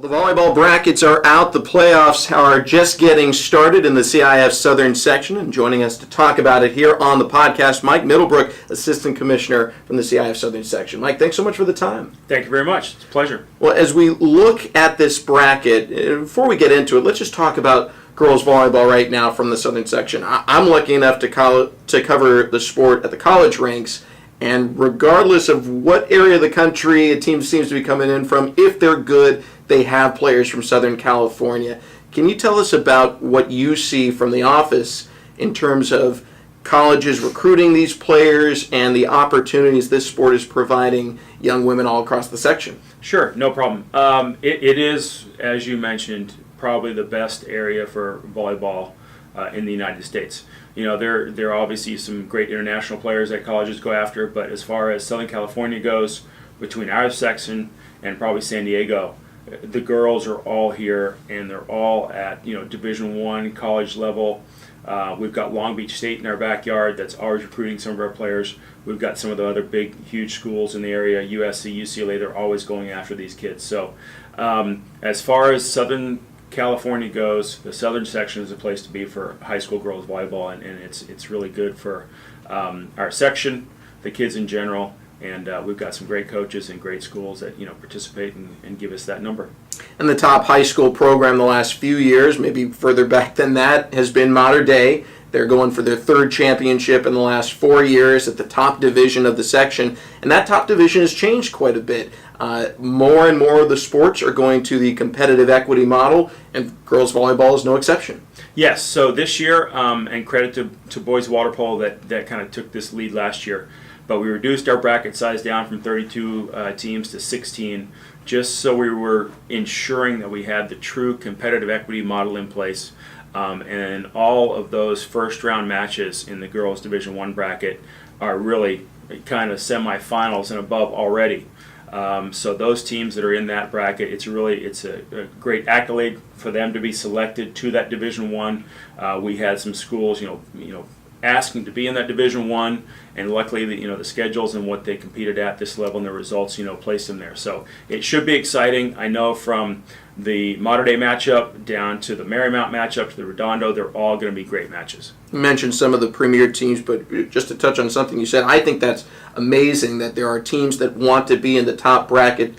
The volleyball brackets are out. The playoffs are just getting started in the CIF-SOUTHERN section. And joining us to talk about it here on the podcast, Mike Middlebrook, Assistant Commissioner from the CIF-SOUTHERN section. Mike, thanks so much for the time. Thank you very much. It's a pleasure. Well, as we look at this bracket, before we get into it, let's just talk about girls volleyball right now from the Southern section. I'm lucky enough to cover the sport at the college ranks. And regardless of what area of the country a team seems to be coming in from, if they're good, they have players from Southern California. Can you tell us about what you see from the office in terms of colleges recruiting these players and the opportunities this sport is providing young women all across the section? Sure, no problem. It is, as you mentioned, probably the best area for volleyball in the United States. You know, there are obviously some great international players that colleges go after, but as far as Southern California goes, between our section and probably San Diego, the girls are all here, and they're all at Division I college level. We've got Long Beach State in our backyard that's always recruiting some of our players. We've got some of the other big, huge schools in the area, USC, UCLA. They're always going after these kids. So, as far as Southern California goes, the Southern section is a place to be for high school girls volleyball, and it's really good for our section, the kids in general. And we've got some great coaches and great schools that participate and give us that number. And the top high school program the last few years, maybe further back than that, has been Notre Dame. They're going for their third championship in the last 4 years at the top division of the section. And that top division has changed quite a bit. More and more of the sports are going to the competitive equity model, and girls volleyball is no exception. Yes, so this year, and credit to boys water polo that kind of took this lead last year, but we reduced our bracket size down from 32 teams to 16, just so we were ensuring that we had the true competitive equity model in place. And all of those first round matches in the girls Division I bracket are really kind of semifinals and above already. So those teams that are in that bracket, it's a great accolade for them to be selected to that Division I. We had some schools, asking to be in that Division I, and luckily, the schedules and what they competed at this level and the results, placed them there. So it should be exciting. I know from the Mater Dei matchup down to the Marymount matchup to the Redondo, they're all going to be great matches. You mentioned some of the premier teams, but just to touch on something you said, I think that's amazing that there are teams that want to be in the top bracket.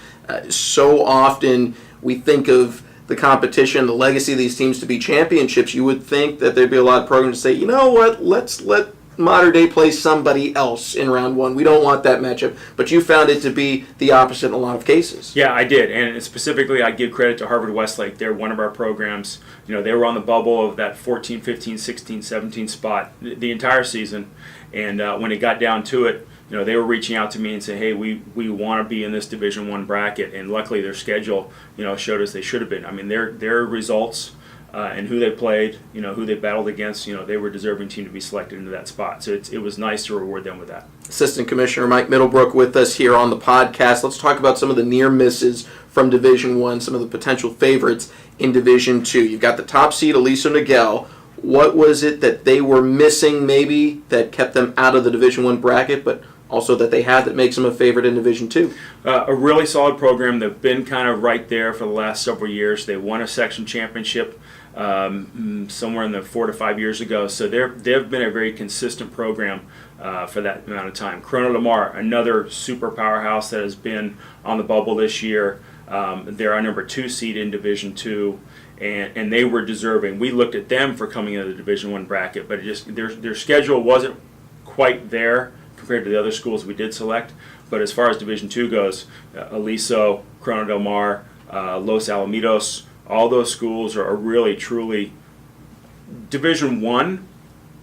So often we think of the competition, the legacy of these teams to be championships. You would think that there'd be a lot of programs to say, you know what, let's let Mater Dei play somebody else in round one. We don't want that matchup. But you found it to be the opposite in a lot of cases. Yeah, I did. And specifically, I give credit to Harvard Westlake. They're one of our programs. They were on the bubble of that 14, 15, 16, 17 spot the entire season. And when it got down to it, they were reaching out to me and saying, hey, we want to be in this Division I bracket. And luckily their schedule, showed us they should have been. I mean, their results and who they played, who they battled against, they were a deserving team to be selected into that spot. So it was nice to reward them with that. Assistant Commissioner Mike Middlebrook with us here on the podcast. Let's talk about some of the near misses from Division I, some of the potential favorites in Division II. You've got the top seed, Aliso Niguel. What was it that they were missing maybe that kept them out of the Division I bracket, but also that they had that makes them a favorite in Division II? A really solid program. They've been kind of right there for the last several years. They won a section championship somewhere in the 4 to 5 years ago. So they've been a very consistent program for that amount of time. Corona Del Mar, another super powerhouse that has been on the bubble this year. They're our number 2 seed in Division II. And they were deserving. We looked at them for coming into the Division I bracket, but their schedule wasn't quite there compared to the other schools we did select. But as far as Division II goes, Aliso, Corona Del Mar, Los Alamitos, all those schools are really, truly Division I.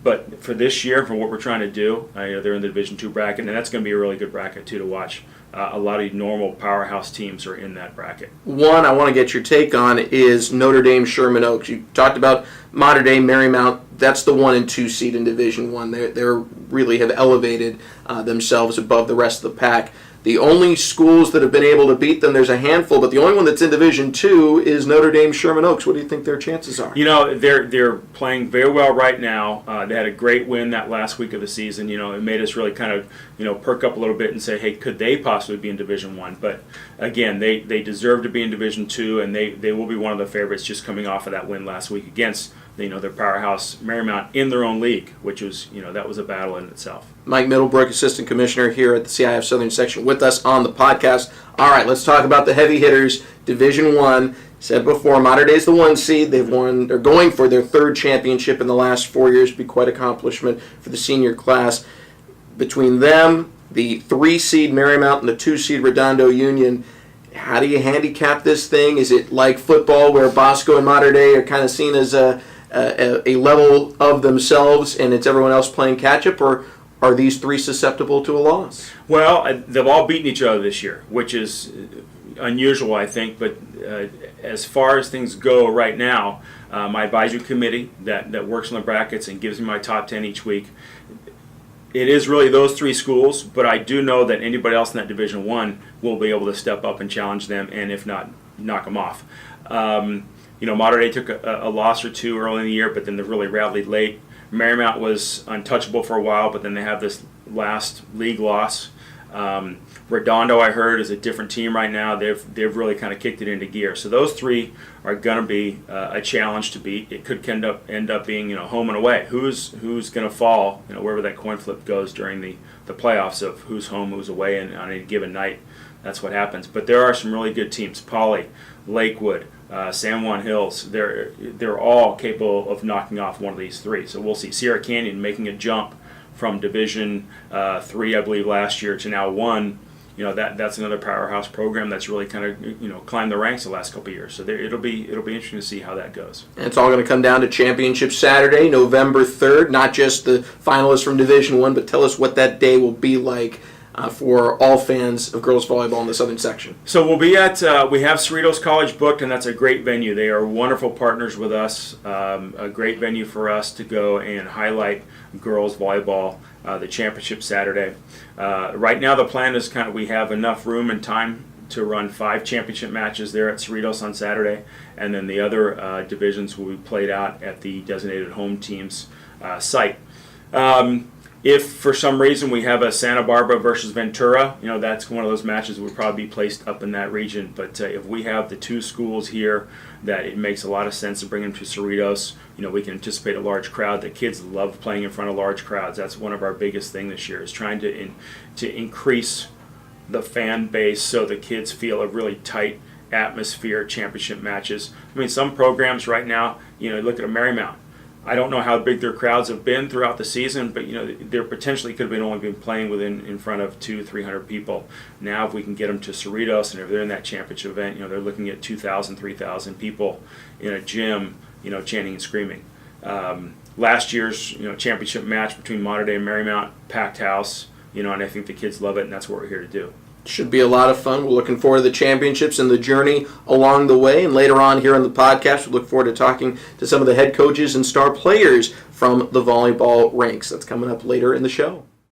But for this year, for what we're trying to do, they're in the Division II bracket, and that's going to be a really good bracket, too, to watch. A lot of normal powerhouse teams are in that bracket. One I want to get your take on is Notre Dame Sherman Oaks. You talked about Mater Dei Marymount. That's the 1 and 2 seed in Division I. They really have elevated themselves above the rest of the pack. The only schools that have been able to beat them, there's a handful, but the only one that's in Division II is Notre Dame Sherman Oaks. What do you think their chances are? They're playing very well right now. They had a great win that last week of the season. It made us really kind of perk up a little bit and say, hey, could they possibly be in Division I? But again, they deserve to be in Division II, and they will be one of the favorites just coming off of that win last week against their powerhouse Marymount in their own league, which was that was a battle in itself. Mike Middlebrook, Assistant Commissioner here at the CIF Southern section, with us on the podcast. All right, let's talk about the heavy hitters. Division I. Said before, Mater Dei's the 1 seed. They're going for their 3rd championship in the last 4 years. Be quite an accomplishment for the senior class. Between them, the 3 seed Marymount and the 2 seed Redondo Union. How do you handicap this thing? Is it like football where Bosco and Mater Dei are kind of seen as a level of themselves and it's everyone else playing catch-up, or are these 3 susceptible to a loss? Well, they've all beaten each other this year, which is unusual, I think. But as far as things go right now, my advisory committee that works on the brackets and gives me my top 10 each week, it is really those 3 schools, but I do know that anybody else in that Division I will be able to step up and challenge them, and if not, knock them off. Mater Dei took a loss or 2 early in the year, but then they really rallied late. Marymount was untouchable for a while, but then they have this last league loss. Redondo, I heard, is a different team right now. They've really kind of kicked it into gear. So those 3 are going to be a challenge to beat. It could end up being home and away. Who's going to fall? Wherever that coin flip goes during the playoffs of who's home, who's away, and on a given night, that's what happens. But there are some really good teams: Poly, Lakewood, San Juan Hills. They're all capable of knocking off one of these 3. So we'll see. Sierra Canyon making a jump from Division 3, I believe, last year to now 1. That's another powerhouse program that's really kind of climbed the ranks the last couple of years. So it'll be interesting to see how that goes. And it's all going to come down to Championship Saturday, November 3rd. Not just the finalists from Division I, but tell us what that day will be like for all fans of girls volleyball in the Southern section. So we'll be at we have Cerritos College booked, and that's a great venue. They are wonderful partners with us. A great venue for us to go and highlight girls volleyball. The championship Saturday. Right now the plan is we have enough room and time to run 5 championship matches there at Cerritos on Saturday, and then the other divisions will be played out at the designated home team's site. If for some reason we have a Santa Barbara versus Ventura, that's one of those matches that would probably be placed up in that region. But if we have the 2 schools here, that it makes a lot of sense to bring them to Cerritos. We can anticipate a large crowd. The kids love playing in front of large crowds. That's one of our biggest things this year, is trying to increase the fan base so the kids feel a really tight atmosphere. Championship matches. Some programs right now, look at a Marymount. I don't know how big their crowds have been throughout the season, but there potentially could have only been playing in front of 200-300 people. Now, if we can get them to Cerritos, and if they're in that championship event, they're looking at 2,000, 3,000 people in a gym, chanting and screaming. Last year's championship match between Mater Dei and Marymount, packed house, and I think the kids love it, and that's what we're here to do. Should be a lot of fun. We're looking forward to the championships and the journey along the way. And later on here on the podcast, we look forward to talking to some of the head coaches and star players from the volleyball ranks. That's coming up later in the show.